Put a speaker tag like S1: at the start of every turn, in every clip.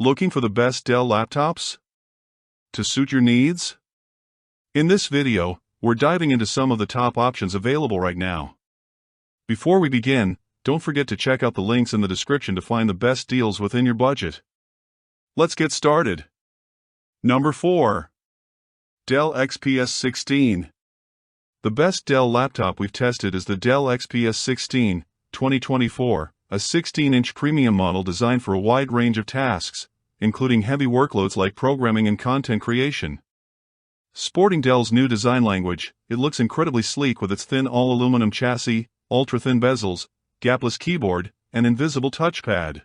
S1: Looking for the best Dell laptops to suit your needs? In this video, we're diving into some of the top options available right now. Before we begin, don't forget to check out the links in the description to find the best deals within your budget. Let's get started. Number 4. Dell XPS 16. The best Dell laptop we've tested is the Dell XPS 16, 2024, a 16-inch premium model designed for a wide range of tasks, including heavy workloads like programming and content creation. Sporting Dell's new design language, it looks incredibly sleek with its thin all-aluminum chassis, ultra-thin bezels, gapless keyboard, and invisible touchpad.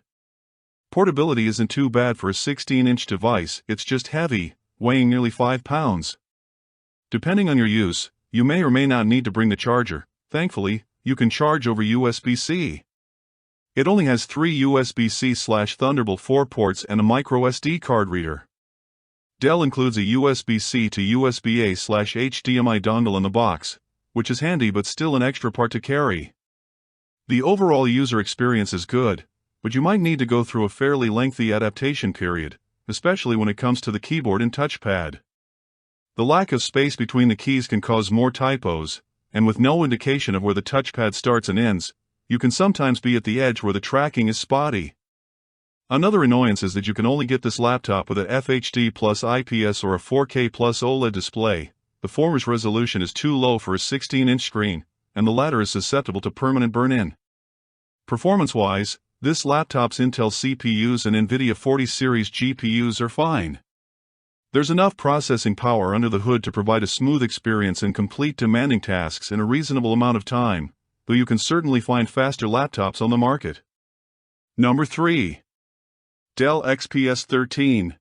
S1: Portability isn't too bad for a 16-inch device, it's just heavy, weighing nearly 5 pounds. Depending on your use, you may or may not need to bring the charger. Thankfully, you can charge over USB-C. It only has 3 USB-C/Thunderbolt 4 ports and a microSD card reader. Dell includes a USB-C to USB-A/HDMI dongle in the box, which is handy but still an extra part to carry. The overall user experience is good, but you might need to go through a fairly lengthy adaptation period, especially when it comes to the keyboard and touchpad. The lack of space between the keys can cause more typos, and with no indication of where the touchpad starts and ends, you can sometimes be at the edge where the tracking is spotty. Another annoyance is that you can only get this laptop with a FHD plus IPS or a 4K plus OLED display. The former's resolution is too low for a 16-inch screen, and the latter is susceptible to permanent burn-in. Performance-wise, this laptop's Intel CPUs and NVIDIA 40 series GPUs are fine. There's enough processing power under the hood to provide a smooth experience and complete demanding tasks in a reasonable amount of time, though you can certainly find faster laptops on the market. Number 3. Dell XPS 13.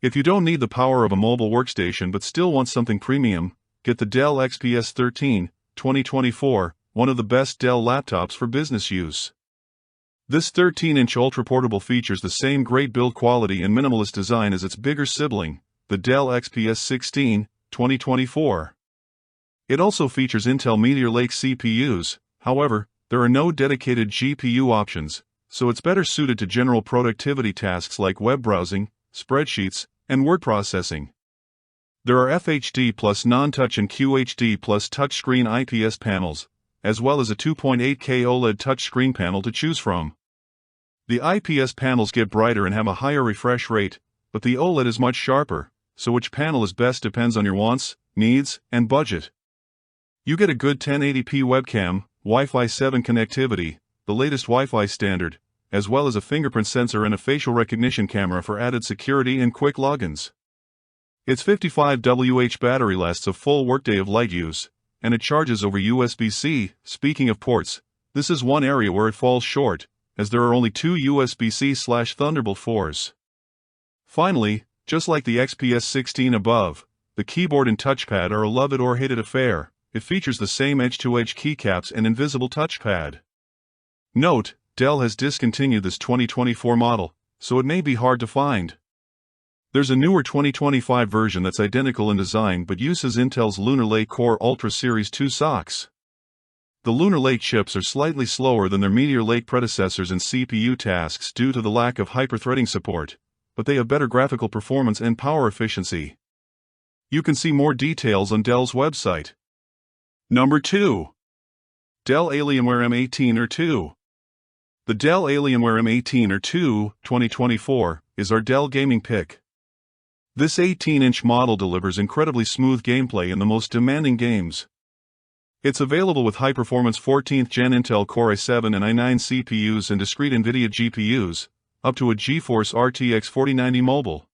S1: If you don't need the power of a mobile workstation but still want something premium, get the Dell XPS 13, 2024, one of the best Dell laptops for business use. This 13-inch ultra-portable features the same great build quality and minimalist design as its bigger sibling, the Dell XPS 16, 2024. It also features Intel Meteor Lake CPUs, however, there are no dedicated GPU options, so it's better suited to general productivity tasks like web browsing, spreadsheets, and word processing. There are FHD plus non-touch and QHD plus touchscreen IPS panels, as well as a 2.8K OLED touchscreen panel to choose from. The IPS panels get brighter and have a higher refresh rate, but the OLED is much sharper, so which panel is best depends on your wants, needs, and budget. You get a good 1080p webcam, Wi-Fi 7 connectivity, the latest Wi-Fi standard, as well as a fingerprint sensor and a facial recognition camera for added security and quick logins. Its 55 Wh battery lasts a full workday of light use, and it charges over USB-C. Speaking of ports, this is one area where it falls short, as there are only 2 USB-C/Thunderbolt 4s. Finally, just like the XPS 16 above, the keyboard and touchpad are a love it or hate it affair. It features the same edge-to-edge keycaps and invisible touchpad. Note, Dell has discontinued this 2024 model, so it may be hard to find. There's a newer 2025 version that's identical in design but uses Intel's Lunar Lake Core Ultra Series 2 SoCs. The Lunar Lake chips are slightly slower than their Meteor Lake predecessors in CPU tasks due to the lack of hyper-threading support, but they have better graphical performance and power efficiency. You can see more details on Dell's website. Number 2. Dell Alienware M18R2. The Dell Alienware M18R2, 2024, is our Dell gaming pick. This 18-inch model delivers incredibly smooth gameplay in the most demanding games. It's available with high-performance 14th Gen Intel Core i7 and i9 CPUs and discrete NVIDIA GPUs, up to a GeForce RTX 4090 mobile.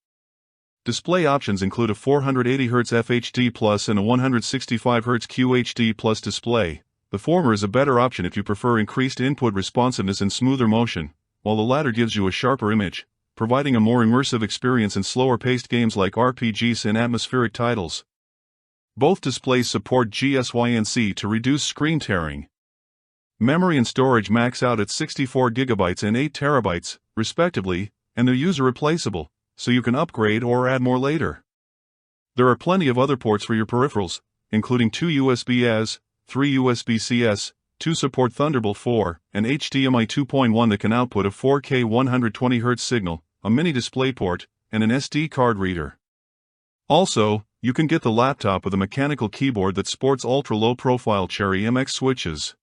S1: Display options include a 480Hz FHD Plus and a 165Hz QHD Plus display. The former is a better option if you prefer increased input responsiveness and smoother motion, while the latter gives you a sharper image, providing a more immersive experience in slower-paced games like RPGs and atmospheric titles. Both displays support GSYNC to reduce screen tearing. Memory and storage max out at 64GB and 8TB, respectively, and they're user-replaceable, so you can upgrade or add more later. There are plenty of other ports for your peripherals, including 2 USB-As, 3 USB-Cs, 2 support Thunderbolt 4, and HDMI 2.1 that can output a 4K 120Hz signal, a mini DisplayPort, and an SD card reader. Also, you can get the laptop with a mechanical keyboard that sports ultra-low profile Cherry MX switches.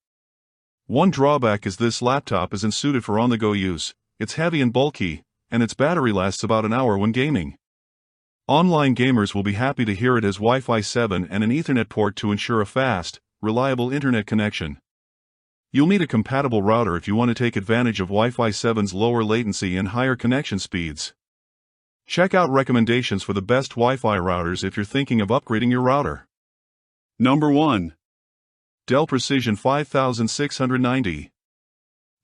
S1: One drawback is this laptop isn't suited for on-the-go use. It's heavy and bulky, and its battery lasts about an hour when gaming. Online gamers will be happy to hear it has Wi-Fi 7 and an Ethernet port to ensure a fast, reliable internet connection. You'll need a compatible router if you want to take advantage of Wi-Fi 7's lower latency and higher connection speeds. Check out recommendations for the best Wi-Fi routers if you're thinking of upgrading your router. Number 1. Dell Precision 5690.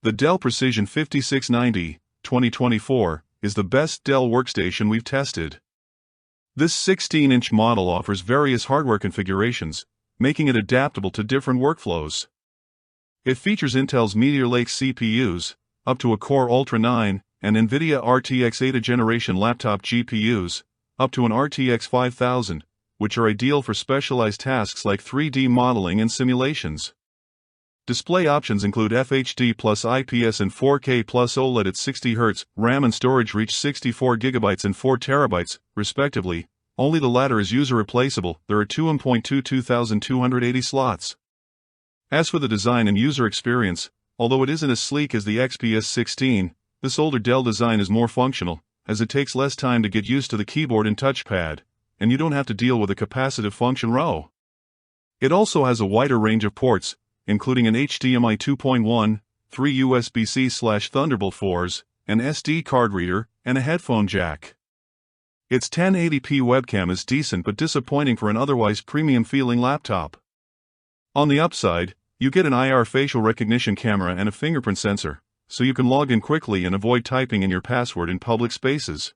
S1: The Dell Precision 5690, 2024, is the best Dell workstation we've tested. This 16-inch model offers various hardware configurations, making it adaptable to different workflows. It features Intel's Meteor Lake CPUs, up to a Core Ultra 9, and NVIDIA RTX 8th generation laptop GPUs, up to an RTX 5000, which are ideal for specialized tasks like 3D modeling and simulations. Display options include FHD plus IPS and 4K plus OLED at 60 Hz, RAM and storage reach 64 GB and 4 TB, respectively. Only the latter is user replaceable. There are two M.2 2280 slots. As for the design and user experience, although it isn't as sleek as the XPS 16, this older Dell design is more functional, as it takes less time to get used to the keyboard and touchpad, and you don't have to deal with a capacitive function row. It also has a wider range of ports, including an HDMI 2.1, 3 USB-C/Thunderbolt 4s, an SD card reader, and a headphone jack. Its 1080p webcam is decent but disappointing for an otherwise premium-feeling laptop. On the upside, you get an IR facial recognition camera and a fingerprint sensor, so you can log in quickly and avoid typing in your password in public spaces.